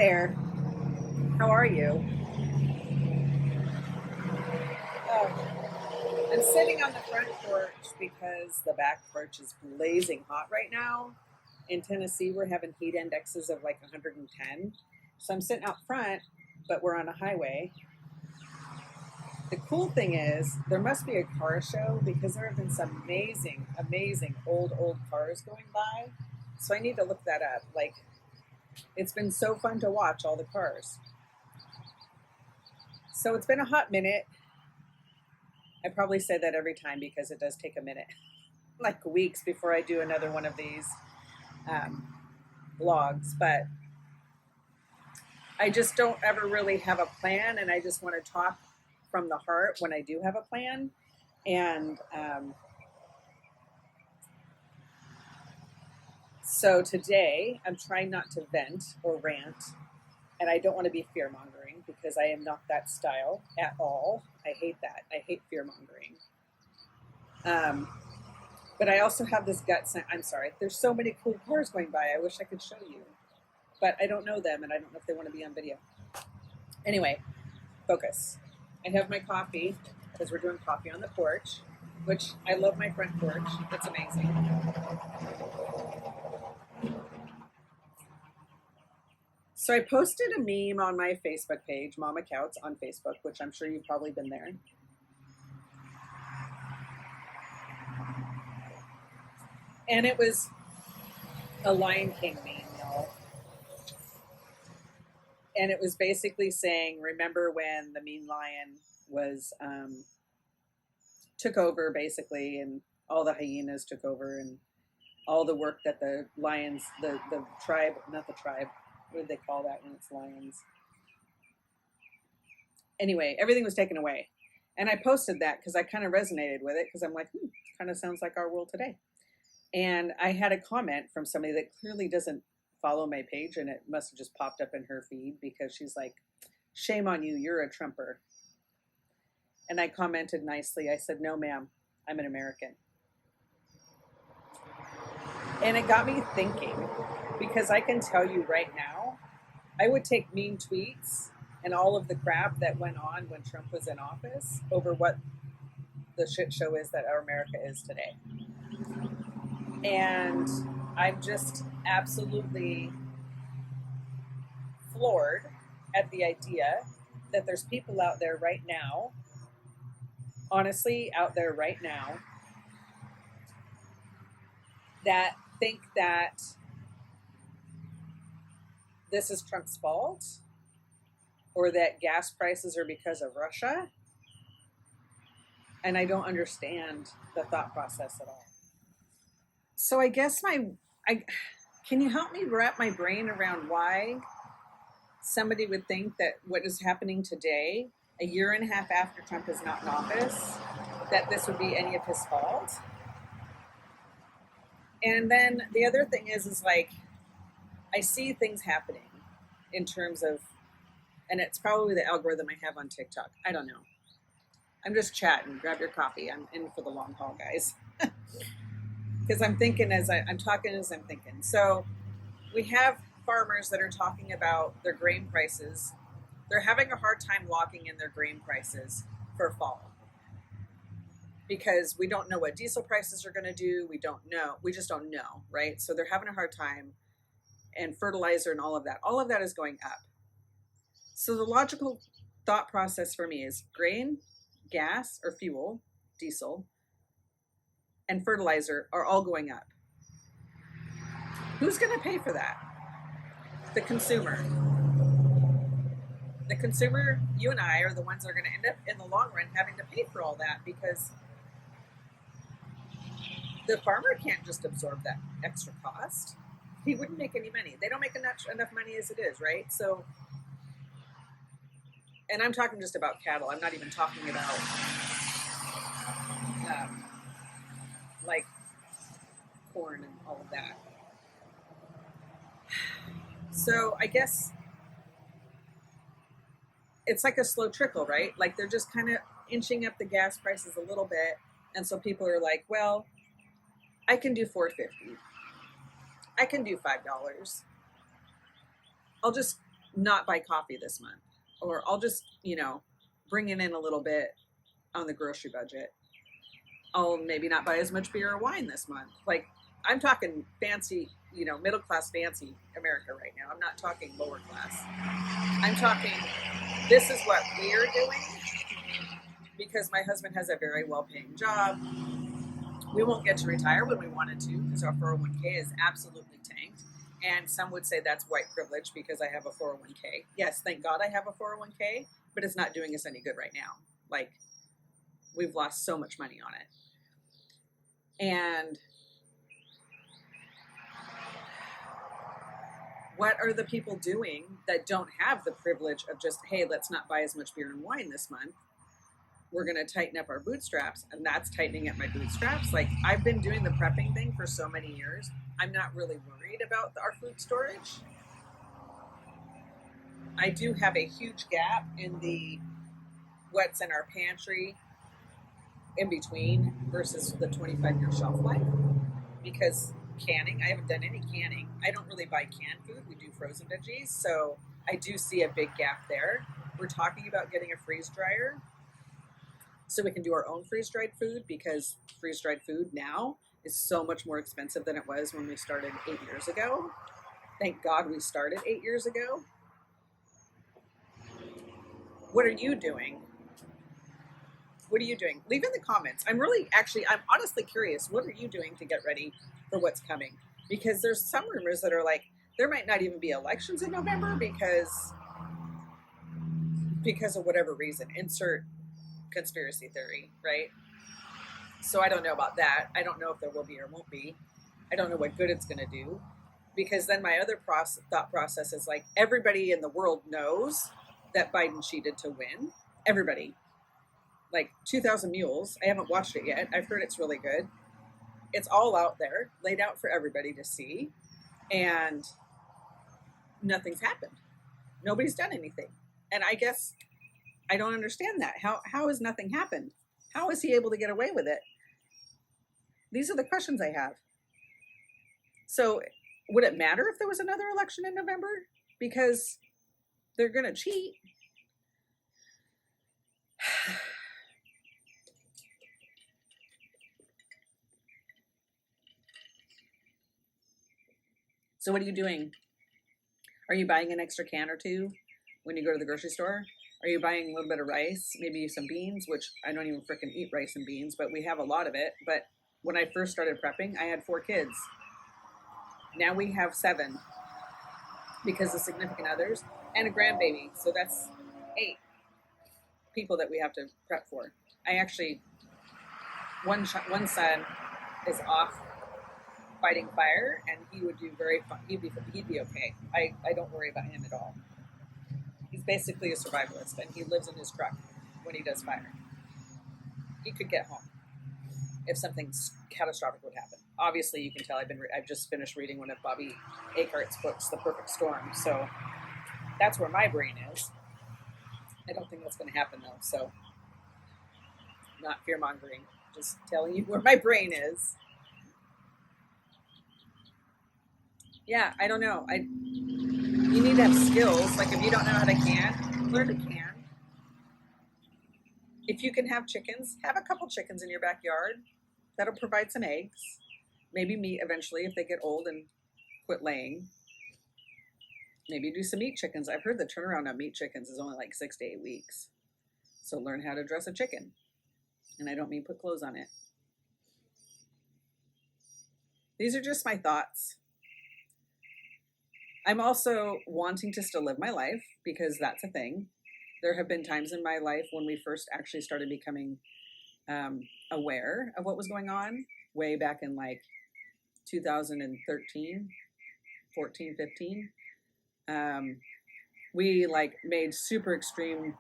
there. How are you? I'm sitting on the front porch because the back porch is blazing hot right now. In Tennessee, we're having heat indexes of like 110. So I'm sitting out front, but we're on a highway. The cool thing is, there must be a car show because there have been some amazing, amazing old cars going by. So I need to look that up. Like, it's been so fun to watch all the cars. So it's been a hot minute. I probably say that every time because it does take a minute, like weeks before I do another one of these um, vlogs. But I just don't ever really have a plan, and I just want to talk from the heart when I do have a plan. And so today I'm trying not to vent or rant, and I don't want to be fear mongering because I am not that style at all. I hate that. I hate fear mongering. Um, but I also have this gut sense. I'm sorry. There's so many cool cars going by. I wish I could show you, but I don't know them, and I don't know if they want to be on video. Anyway, focus. I have my coffee because we're doing coffee on the porch, which I love my front porch. It's amazing. So I posted a meme on my Facebook page, Mama Couts on Facebook, which I'm sure you've probably been there. And it was a Lion King meme, y'all. And it was basically saying, remember when the mean lion was took over, basically, and all the hyenas took over, and all the work that the lions, the tribe, not the tribe, what do they call that when it's lions? Anyway, everything was taken away. And I posted that because I kind of resonated with it because I'm like, kind of sounds like our world today. And I had a comment from somebody that clearly doesn't follow my page, and it must have just popped up in her feed because she's like, shame on you, you're a Trumper. And I commented nicely. I said, no, ma'am, I'm an American. And it got me thinking because I can tell you right now, I would take mean tweets and all of the crap that went on when Trump was in office over what the shit show is that our America is today. And I'm just absolutely floored at the idea that there's people out there right now, honestly, out there right now, that think that this is Trump's fault or that gas prices are because of Russia. And I don't understand the thought process at all. So I guess can you help me wrap my brain around why somebody would think that what is happening today, a year and a half after Trump is not in office, that this would be any of his fault? And then the other thing is like, I see things happening in terms of, and it's probably the algorithm I have on TikTok. I don't know. I'm just chatting. Grab your coffee. I'm in for the long haul, guys. Because I'm thinking I'm talking as I'm thinking. So we have farmers that are talking about their grain prices. They're having a hard time locking in their grain prices for fall because we don't know what diesel prices are going to do. We don't know. We just don't know, right? So they're having a hard time, and fertilizer and all of that is going up. So the logical thought process for me is grain, gas or fuel, diesel, and fertilizer are all going up. Who's going to pay for that? The consumer. The consumer, you and I, are the ones that are going to end up in the long run having to pay for all that because the farmer can't just absorb that extra cost. He wouldn't make any money. They don't make enough money as it is, right? So, and I'm talking just about cattle. I'm not even talking about like corn and all of that. So I guess it's like a slow trickle, right? Like they're just kind of inching up the gas prices a little bit. And so people are like, well, I can do $4.50. I can do $5. I'll just not buy coffee this month, or I'll just, bring it in a little bit on the grocery budget. I'll maybe not buy as much beer or wine this month. Like, I'm talking fancy, middle class fancy America right now. I'm not talking lower class. I'm talking, this is what we're doing because my husband has a very well paying job. We won't get to retire when we wanted to because our 401k is absolutely tanked. And some would say that's white privilege because I have a 401k. Yes, thank God I have a 401k, but it's not doing us any good right now. Like, we've lost so much money on it. And what are the people doing that don't have the privilege of just, hey, let's not buy as much beer and wine this month. We're going to tighten up our bootstraps, and that's tightening up my bootstraps. Like, I've been doing the prepping thing for so many years. I'm not really worried about our food storage. I do have a huge gap in the what's in our pantry in between versus the 25-year shelf life, because canning, I haven't done any canning. I don't really buy canned food. We do frozen veggies, so I do see a big gap there. We're talking about getting a freeze dryer so we can do our own freeze-dried food, because freeze-dried food now is so much more expensive than it was when we started 8 years ago. Thank God we started 8 years ago. What are you doing? What are you doing? Leave in the comments. I'm honestly curious. What are you doing to get ready for what's coming? Because there's some rumors that are like, there might not even be elections in November because of whatever reason. Insert conspiracy theory, right? So I don't know about that. I don't know if there will be or won't be. I don't know what good it's going to do, because then my other thought process is like, everybody in the world knows that Biden cheated to win. Everybody. Like 2,000 Mules. I haven't watched it yet. I've heard it's really good. It's all out there, laid out for everybody to see, and nothing's happened. Nobody's done anything. And I guess I don't understand that. How has nothing happened? How is he able to get away with it? These are the questions I have. So would it matter if there was another election in November? Because they're going to cheat. So what are you doing? Are you buying an extra can or two when you go to the grocery store? Are you buying a little bit of rice, maybe some beans, which I don't even frickin' eat rice and beans, but we have a lot of it. But when I first started prepping, I had 4 kids. Now we have 7 because of significant others and a grandbaby. So that's 8 people that we have to prep for. I actually, one son is off fighting fire, and he would do very fun. He'd be okay. I don't worry about him at all. He's basically a survivalist, and he lives in his truck when he does fire. He could get home if something catastrophic would happen. Obviously, you can tell I've just finished reading one of Bobby Akert's books, The Perfect Storm. So that's where my brain is. I don't think that's going to happen though. So not fear mongering, just telling you where my brain is. Yeah, I don't know. You need to have skills. Like, if you don't know how to can, learn to can. If you can have chickens, have a couple chickens in your backyard. That'll provide some eggs. Maybe meat eventually if they get old and quit laying. Maybe do some meat chickens. I've heard the turnaround on meat chickens is only like 6 to 8 weeks. So learn how to dress a chicken. And I don't mean put clothes on it. These are just my thoughts. I'm also wanting to still live my life, because that's a thing. There have been times in my life when we first actually started becoming aware of what was going on, way back in like 2013, 14, 15. We like made super extreme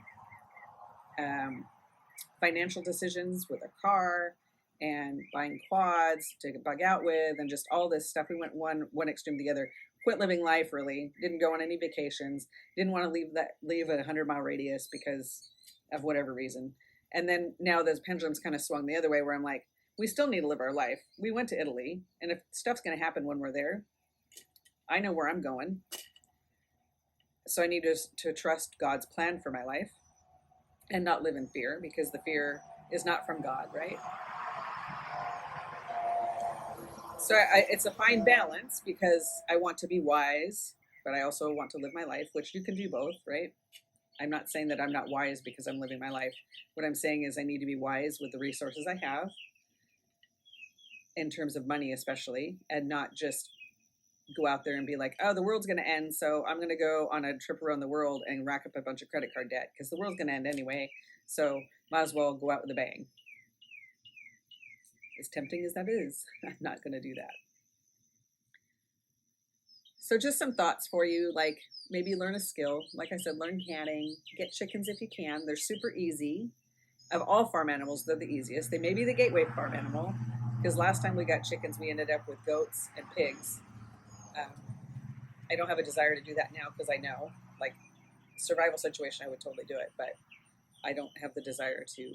financial decisions with a car and buying quads to bug out with, and just all this stuff. We went one extreme to the other. Quit living life, really. Didn't go on any vacations. Didn't want to leave a 100-mile radius because of whatever reason. And then now the pendulum's kind of swung the other way, where I'm like, we still need to live our life. We went to Italy, and if stuff's going to happen when we're there, I know where I'm going. So I need to trust God's plan for my life and not live in fear, because the fear is not from God, right? So it's a fine balance, because I want to be wise, but I also want to live my life, which you can do both, right? I'm not saying that I'm not wise because I'm living my life. What I'm saying is I need to be wise with the resources I have, in terms of money especially, and not just go out there and be like, oh, the world's going to end, so I'm going to go on a trip around the world and rack up a bunch of credit card debt, because the world's going to end anyway, so might as well go out with a bang. As tempting as that is, I'm not going to do that. So just some thoughts for you, like maybe learn a skill. Like I said, learn canning, get chickens if you can. They're super easy. Of all farm animals, they're the easiest. They may be the gateway farm animal, because last time we got chickens, we ended up with goats and pigs. Um, I don't have a desire to do that now, because I know, like, survival situation, I would totally do it, but I don't have the desire to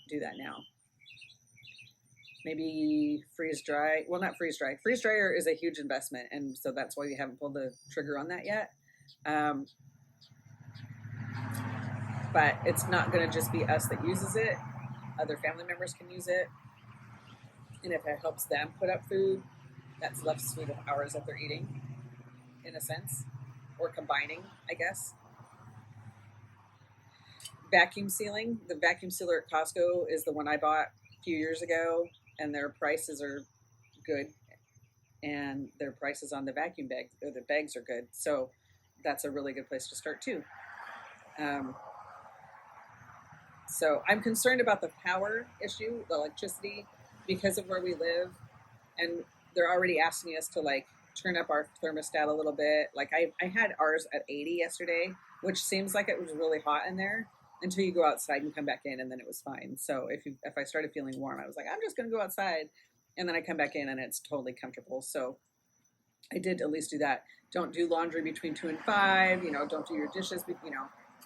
do that now. Maybe freeze dry. Well, not freeze dry. Freeze dryer is a huge investment, and so that's why we haven't pulled the trigger on that yet. But it's not going to just be us that uses it. Other family members can use it, and if it helps them put up food, that's less food of ours that they're eating, in a sense, or combining, I guess. Vacuum sealing. The vacuum sealer at Costco is the one I bought a few years ago, and their prices are good, and their prices on the vacuum bags, or the bags, are good. So that's a really good place to start too. So I'm concerned about the power issue, the electricity, because of where we live, and they're already asking us to like turn up our thermostat a little bit. Like I had ours at 80 yesterday, which seems like it was really hot in there until you go outside and come back in, and then it was fine. So if I started feeling warm, I was like, I'm just going to go outside, and then I come back in and it's totally comfortable. So I did at least do that. Don't do laundry between 2 and 5. Don't do your dishes.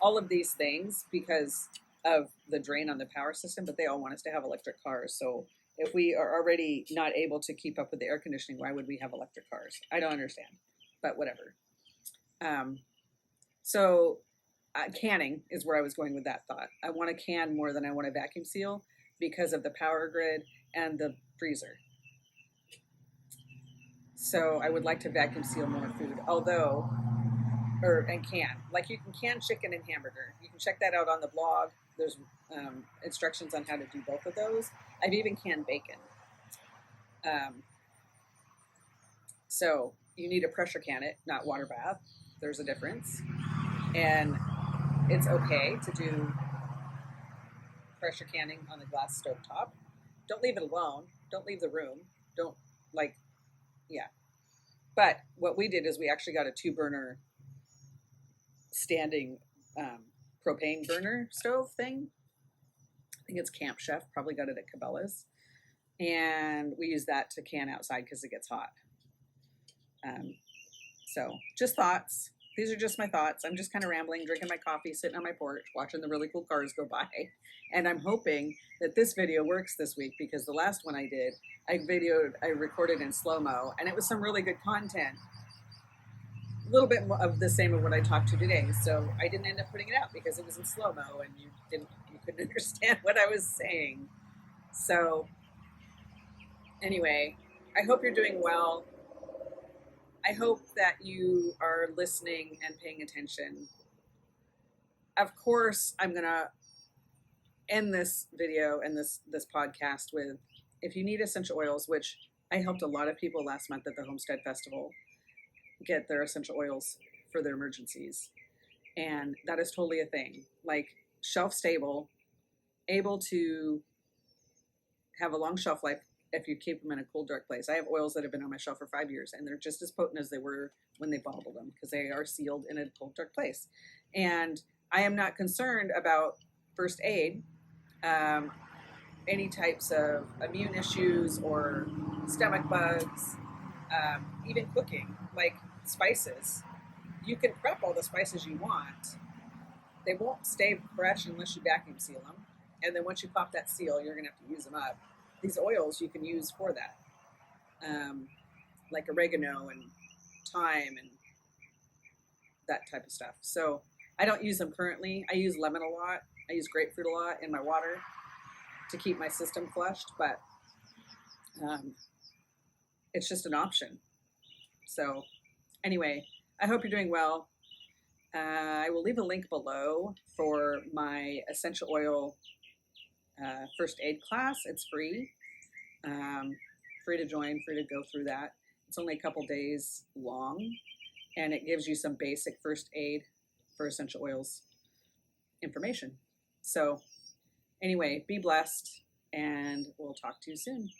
All of these things, because of the drain on the power system. But they all want us to have electric cars. So if we are already not able to keep up with the air conditioning, why would we have electric cars? I don't understand. But whatever. So canning is where I was going with that thought. I want to can more than I want to vacuum seal, because of the power grid and the freezer. So I would like to vacuum seal more food, and can. Like, you can can chicken and hamburger. You can check that out on the blog. There's instructions on how to do both of those. I've even canned bacon. So you need to pressure can it, not water bath. There's a difference. And it's okay to do pressure canning on the glass stove top. Don't leave it alone. Don't leave the room. Don't, yeah. But what we did is we actually got a 2-burner standing propane burner stove thing. I think it's Camp Chef, probably got it at Cabela's. And we use that to can outside because it gets hot. So just thoughts. These are just my thoughts. I'm just kind of rambling, drinking my coffee, sitting on my porch, watching the really cool cars go by. And I'm hoping that this video works this week, because the last one I did, I recorded in slow-mo, and it was some really good content. A little bit of the same of what I talked to today. So I didn't end up putting it out because it was in slow-mo and you couldn't understand what I was saying. So anyway, I hope you're doing well. I hope that you are listening and paying attention. Of course, I'm going to end this video and this podcast with, if you need essential oils, which I helped a lot of people last month at the Homestead Festival get their essential oils for their emergencies. And that is totally a thing. Like, shelf stable, able to have a long shelf life if you keep them in a cool, dark place. I have oils that have been on my shelf for 5 years, and they're just as potent as they were when they bottled them, because they are sealed in a cold, dark place. And I am not concerned about first aid, any types of immune issues or stomach bugs, even cooking, like spices. You can prep all the spices you want. They won't stay fresh unless you vacuum seal them. And then once you pop that seal, you're going to have to use them up. These oils you can use for that, like oregano and thyme and that type of stuff. So I don't use them currently. I use lemon a lot. I use grapefruit a lot in my water to keep my system flushed, but it's just an option. So anyway, I hope you're doing well. I will leave a link below for my essential oil first aid class. It's free. Free to join, free to go through that. It's only a couple days long, and it gives you some basic first aid for essential oils information. So anyway, be blessed, and we'll talk to you soon.